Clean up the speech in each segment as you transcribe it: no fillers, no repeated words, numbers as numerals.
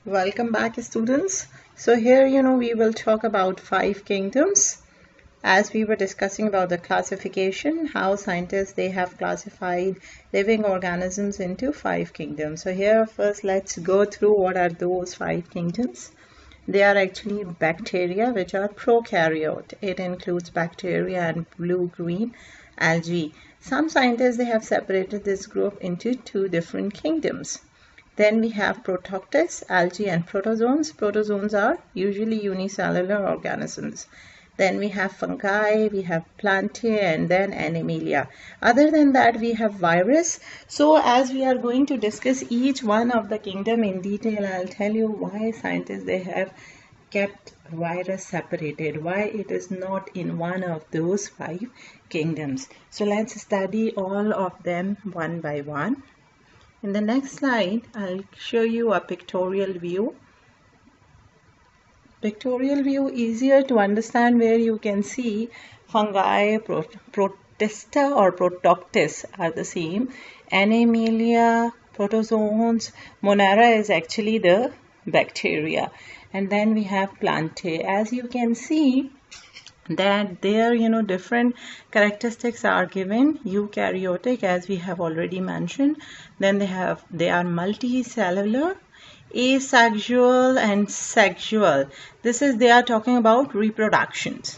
Welcome back, students. So here, we will talk about five kingdoms. As we were discussing about the classification, how scientists they have classified living organisms into five kingdoms. So here first let's go through what are those five kingdoms. They are actually bacteria, which are prokaryote. It includes bacteria and blue-green algae. Some scientists they have separated this group into two different kingdoms. Then we have Protoctus, algae and protozoans. Protozoans are usually unicellular organisms. Then we have fungi, we have plantae, and then animalia. Other than that, we have virus. So as we are going to discuss each one of the kingdom in detail, I'll tell you why scientists they have kept virus separated, why it is not in one of those five kingdoms. So let's study all of them one by one. In the next slide, I'll show you a pictorial view. Pictorial view easier to understand, where you can see fungi, Protista or Protoctus are the same. Animalia, protozoans, Monera is actually the bacteria. And then we have Plantae. As you can see, that there different characteristics are given. Eukaryotic, as we have already mentioned. Then they are multicellular, asexual and sexual. This is they are talking about reproductions.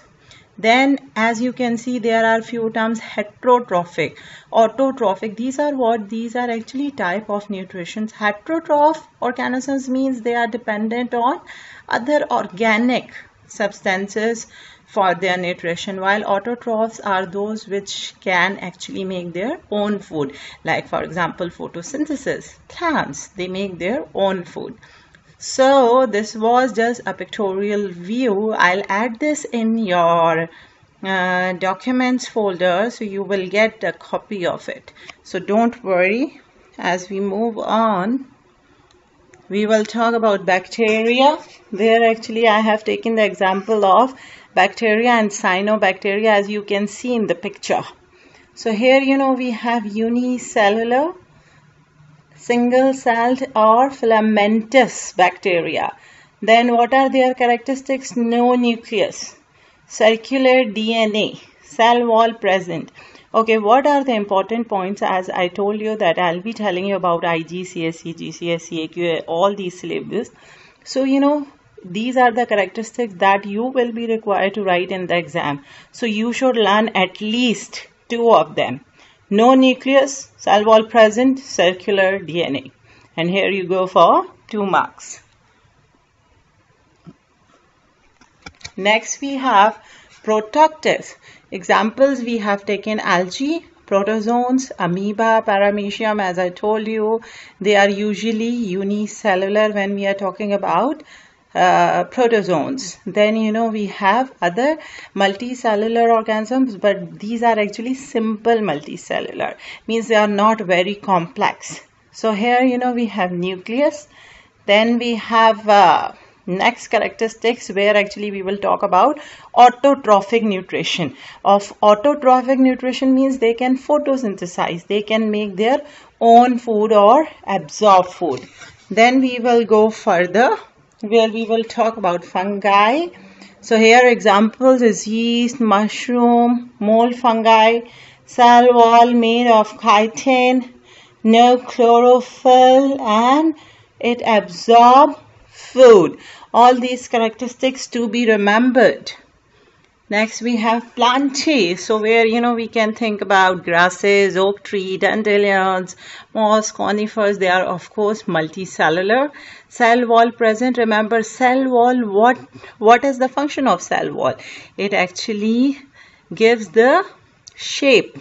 Then as you can see, there are few terms: heterotrophic, autotrophic. These are what? These are actually type of nutrition. Heterotroph organisms means they are dependent on other organic substances for their nutrition, while autotrophs are those which can actually make their own food, like for example photosynthesis. Plants, they make their own food. So this was just a pictorial view. I'll add this in your documents folder, so you will get a copy of it. So don't worry. As we move on, we will talk about bacteria. There actually I have taken the example of bacteria and cyanobacteria, as you can see in the picture. So here we have unicellular, single-celled or filamentous bacteria. Then what are their characteristics? No nucleus, circular DNA, cell wall present. Okay, what are the important points? As I told you that I'll be telling you about IG, CSE, GCSE, AQA, all these syllabus. So these are the characteristics that you will be required to write in the exam. So you should learn at least two of them. No nucleus, cell wall present, circular DNA. And here you go for 2 marks. Next we have Protoctus. Examples we have taken: algae, protozoans, amoeba, paramecium. As I told you, they are usually unicellular when we are talking about protozoans. Then we have other multicellular organisms, but these are actually simple multicellular, means they are not very complex. So here we have nucleus. Then we have next characteristics, where actually we will talk about autotrophic nutrition. Of autotrophic nutrition means they can photosynthesize, they can make their own food or absorb food. Then we will go further, where we will talk about fungi. So here examples is yeast, mushroom, mold fungi, cell wall made of chitin, no chlorophyll, and it absorbs food. All these characteristics to be remembered. Next we have plantae. So where we can think about grasses, oak tree, dandelions, moss, conifers. They are of course multicellular. Cell wall present. Remember, cell wall, what is the function of cell wall? It actually gives the shape.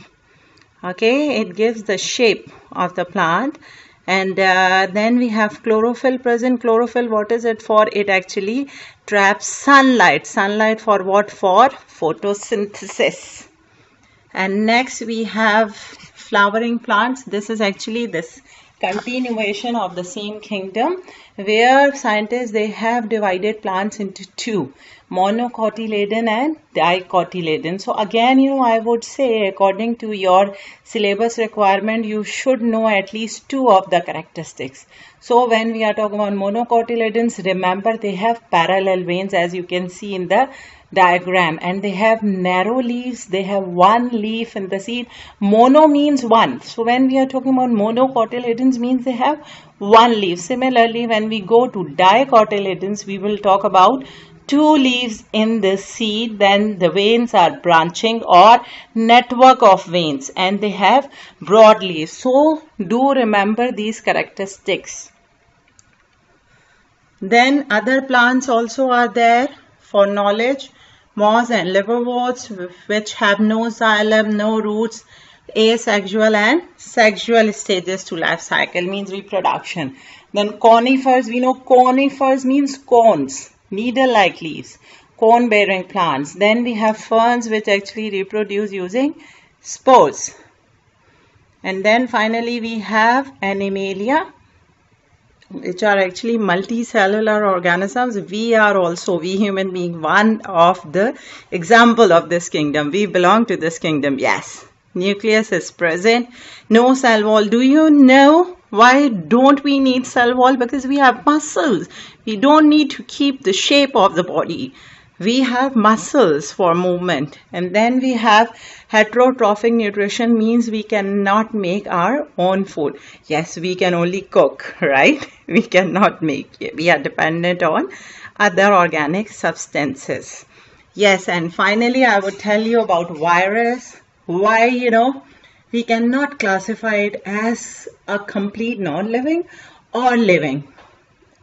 Okay, it gives the shape of the plant. And then we have chlorophyll present. Chlorophyll, what is it for? It actually traps sunlight. Sunlight for what? For photosynthesis. And next we have flowering plants. This is actually this continuation of the same kingdom, where scientists they have divided plants into two: monocotyledon and dicotyledon. So again, I would say according to your syllabus requirement, you should know at least 2 of the characteristics. So when we are talking about monocotyledons, remember they have parallel veins as you can see in the diagram, and they have narrow leaves. They have one leaf in the seed. Mono means one. So when we are talking about monocotyledons, means they have one leaf. Similarly, when we go to dicotyledons, we will talk about 2 leaves in the seed. Then the veins are branching or network of veins, and they have broad leaves. So do remember these characteristics. Then other plants also are there for knowledge. Moss and liverworts, which have no xylem, no roots, asexual and sexual stages to life cycle, means reproduction. Then conifers, we know conifers means cones, needle-like leaves, cone-bearing plants. Then we have ferns, which actually reproduce using spores. And then finally we have Animalia, which are actually multicellular organisms. We are also, we human being, one of the example of this kingdom. We belong to this kingdom. Yes, nucleus is present, no cell wall. Do you know why don't we need cell wall? Because we have muscles. We don't need to keep the shape of the body. We have muscles for movement. And then we have heterotrophic nutrition, means we cannot make our own food. Yes, we can only cook, right? We cannot make it. We are dependent on other organic substances. Yes, and finally I would tell you about virus. Why, we cannot classify it as a complete non-living or living,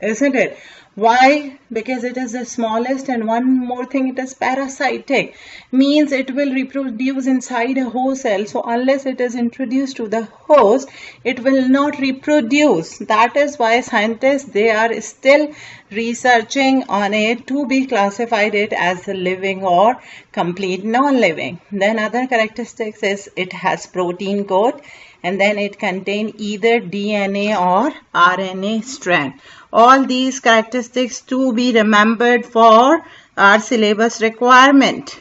isn't it? Why? Because it is the smallest, and one more thing, it is parasitic, means it will reproduce inside a host cell. So unless it is introduced to the host, it will not reproduce. That is why scientists, they are still researching on it to be classified it as a living or complete non-living. Then other characteristics is it has protein coat, and then it contains either DNA or RNA strand. All these characteristics to be remembered for our syllabus requirement.